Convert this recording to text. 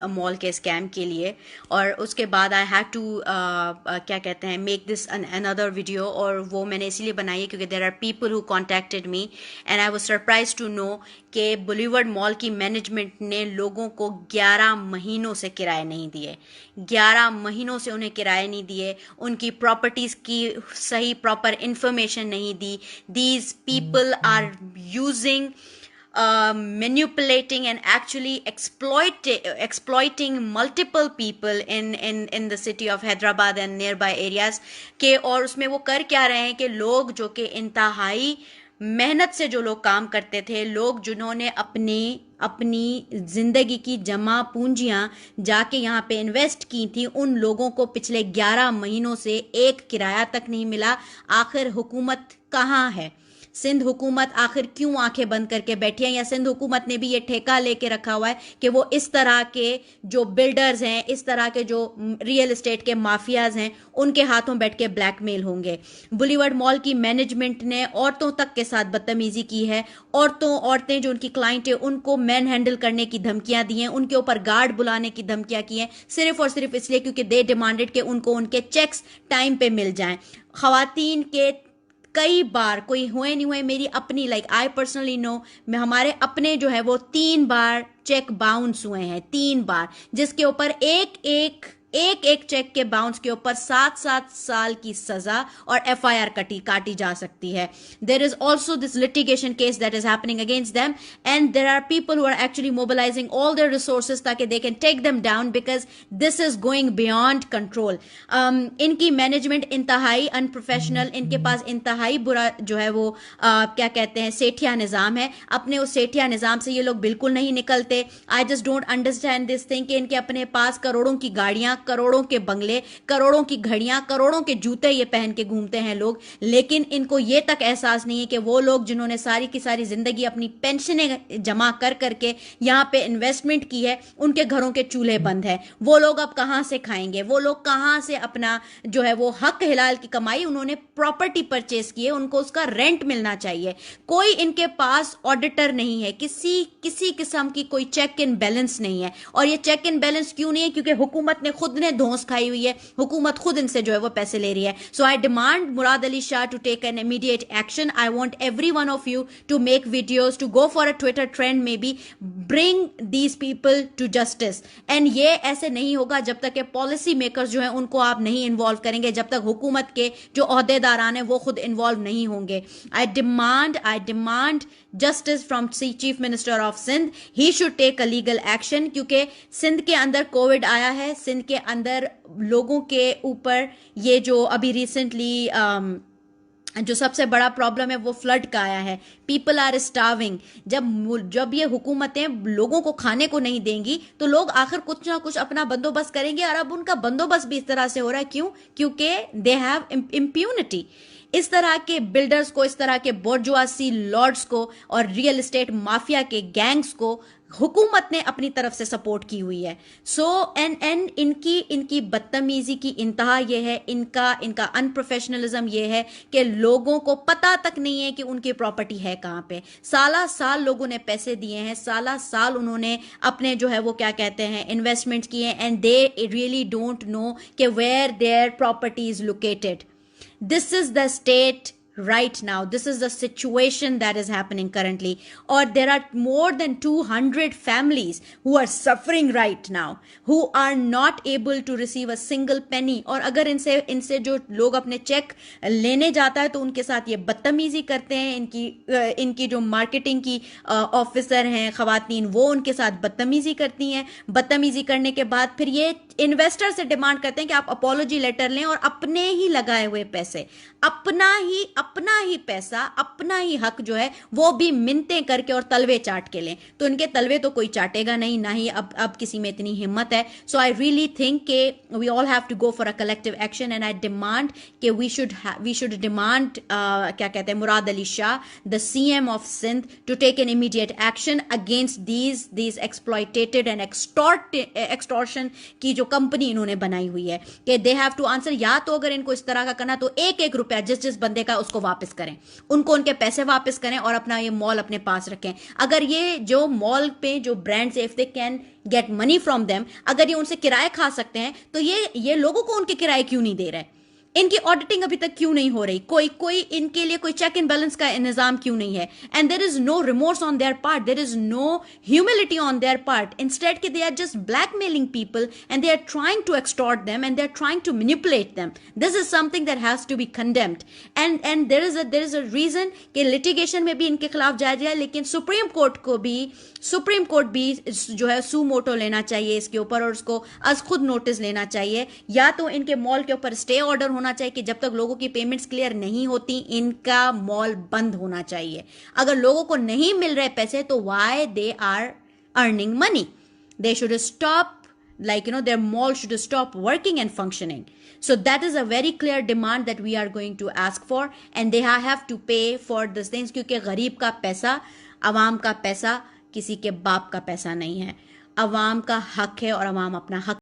Mall के scam के लिए। और उसके बाद आई हैड टू क्या कहते हैं मेक दिस अनदर वीडियो, और वो मैंने इसीलिए बनाई है क्योंकि there are people who contacted me and I was surprise to know कि बुलीवर्ड मॉल की मैनेजमेंट ने लोगों को 11 महीनों से किराए नहीं दिए। 11 महीनों से उन्हें किराए नहीं दिए, उनकी प्रॉपर्टीज की सही प्रॉपर इंफॉर्मेशन नहीं दी। These people are using manipulating and actually exploiting multiple people in the city of Hyderabad and nearby areas के। और उसमें वो कर क्या रहे हैं कि लोग जो कि इंतहाई मेहनत से जो लोग काम करते थे, लोग जिन्होंने अपनी अपनी जिंदगी की जमा पूंजियां जाके यहाँ पे इन्वेस्ट की थी, उन लोगों को पिछले 11 महीनों से एक किराया तक नहीं मिला। आखिर हुकूमत कहाँ है? सिंध हुकूमत आखिर क्यों आंखें बंद करके बैठी है? या सिंध हुकूमत ने भी ये ठेका लेके रखा हुआ है कि वो इस तरह के जो बिल्डर्स हैं, इस तरह के जो रियल एस्टेट के माफियाज हैं, उनके हाथों बैठ के ब्लैकमेल होंगे? बुलीवर्ड मॉल की मैनेजमेंट ने औरतों तक के साथ बदतमीजी की है। औरतें जो उनकी क्लाइंट है उनको मैन हैंडल करने की धमकियां दी हैं, उनके ऊपर गार्ड बुलाने की धमकियां की हैं, सिर्फ और सिर्फ इसलिए क्योंकि दे डिमांडेड कि उनको उनके चेक्स टाइम पे मिल जाएं। खवातीन के कई बार, कोई हुए नहीं हुए, मेरी अपनी आई पर्सनली नो, हमारे अपने जो है वो 3 बार चेक बाउंस हुए हैं, 3 बार, जिसके ऊपर एक चेक के बाउंस के ऊपर 7-7 साल की सजा और एफआईआर काटी जा सकती है। There is also this litigation case that is happening against them and there are people who are actually mobilising all their resources ताकि they can take them down because this is going beyond control. इनकी management इंतहाई unprofessional, इनके पास इंतहाई बुरा जो है वो क्या कहते हैं सेठिया निजाम है। अपने उस सेठिया निजाम से ये लोग बिल्कुल नहीं निकलते। I just don't understand this thing कि इनके अपने पास करोड़ों की गाड़ियां, करोड़ों के बंगले, करोड़ों की घड़ियां, करोड़ों के जूते ये पहन के घूमते हैं लोग, लेकिन इनको ये तक एहसास नहीं है कि वो लोग जिन्होंने सारी की सारी जिंदगी अपनी पेंशनें जमा कर करके यहाँ पे इन्वेस्टमेंट की है, उनके घरों के चूल्हे बंद है। वो लोग अब कहां से खाएंगे? वो लोग कहां से अपना जो है वो हक हिलाल की कमाई, उन्होंने प्रॉपर्टी परचेस की है, उनको उसका रेंट मिलना चाहिए। कोई इनके पास ऑडिटर नहीं है, किसी किस्म की कोई चेक इन बैलेंस नहीं है। और ये चेक इन बैलेंस क्यों नहीं है? क्योंकि हुकूमत ने खुद ने धौंस खाई हुई है, हुकूमत खुद इनसे जो है वो पैसे ले रही है। So I demand Murad Ali Shah to take an immediate action. I want every one of you to make videos, to go for a Twitter trend, maybe bring these people to justice. And ये ऐसे नहीं होगा जब तक के policy makers जो है उनको आप नहीं इन्वॉल्व करेंगे, जब तक हुकूमत के जो ओहदेदारान है वो खुद इन्वॉल्व नहीं होंगे। I demand justice from chief minister of Sindh. He should take a legal action, क्योंकि सिंध के अंदर कोविड आया है, सिंध के अंदर लोगों के ऊपर ये जो अभी रिसेंटली जो सबसे बड़ा प्रॉब्लम है वो फ्लड का आया है। People are starving. जब ये हुकूमतें लोगों को खाने को नहीं देंगी तो लोग आखिर कुछ ना कुछ अपना बंदोबस्त करेंगे, और अब उनका बंदोबस्त भी इस तरह से हो रहा है। क्यों? क्योंकि दे हैव इम्प्यूनिटी। इस तरह के बिल्डर्स को, इस तरह के बोर्जुआसी लॉर्ड्स को और रियल एस्टेट माफिया के गैंग्स को हुकूमत ने अपनी तरफ से सपोर्ट की हुई है। सो एंड इनकी बदतमीजी की इंतहा ये है, इनका अनप्रोफेशनलिज्म ये है कि लोगों को पता तक नहीं है कि उनकी प्रॉपर्टी है कहाँ पे। साला साल लोगों ने पैसे दिए हैं, साला साल उन्होंने अपने जो है वो क्या कहते हैं इन्वेस्टमेंट किए, and they really don't know कि where their property is located. This is the state right now. This is the situation that is happening currently. Or there are more than 200 families who are suffering right now, who are not able to receive a single penny. और अगर इनसे जो लोग अपने check लेने जाता है तो उनके साथ ये बदतमीजी करते हैं। इनकी जो मार्केटिंग की ऑफिसर हैं खवातीन, वो उनके साथ बदतमीजी करती हैं। बदतमीजी करने के बाद फिर ये इन्वेस्टर से डिमांड करते हैं कि आप अपॉलॉजी लेटर लें और अपने ही लगाए हुए पैसे, अपना ही पैसा, अपना ही हक जो है वो भी मिन्नतें करके और तलवे चाट के लें। तो इनके तलवे तो कोई चाटेगा नहीं, ना ही अब किसी में इतनी हिम्मत है। सो आई रियली थिंक के we all have to go for a collective action, and I demand कि वी शुड डिमांड क्या कहते हैं Murad Ali Shah, the CM of Sindh, to take an immediate action against these exploitated and extortion की जो company इन्होंने बनाई हुई है, कि दे हैव टू आंसर। या तो अगर इनको इस तरह का करना तो एक रुपया जिस बंदे का उसको उसको वापस करें, उनको उनके पैसे वापस करें और अपना ये मॉल अपने पास रखें। अगर ये जो मॉल पे जो brands, if they can get money from them, अगर ये उनसे किराए खा सकते हैं तो ये लोगों को उनके किराए क्यों नहीं दे रहे? इनकी ऑडिटिंग अभी तक क्यों नहीं हो रही? कोई इनके लिए कोई चेक एंड बैलेंस का निजाम क्यों नहीं है? And there is no remorse on their part, there is no humility on their part. Instead के they are just blackmailing people and they are trying to extort them and they are trying to manipulate them. This is something that has to be condemned and there is a reason कि litigation में भी इनके खिलाफ जाया जाए, लेकिन supreme court भी जो है सू मोटो लेना चाहिए इसके ऊपर और उसको आज खुद नोटिस लेना चाहिए। या तो इनके मॉल के ऊपर स्टे ऑर्डर होना चाहिए कि जब तक लोगों की पेमेंट्स क्लियर नहीं होती इनका मॉल बंद होना चाहिए। अगर लोगों को नहीं मिल रहे पैसे तो why they are earning money? They should stop, like their mall should stop working and functioning. So that is a very clear demand that we are going to ask for, and they have to pay for these things, क्योंकि गरीब का पैसा, अवाम का पैसा किसी के बाप का पैसा नहीं है। अवाम का हक है और अवाम अपना हक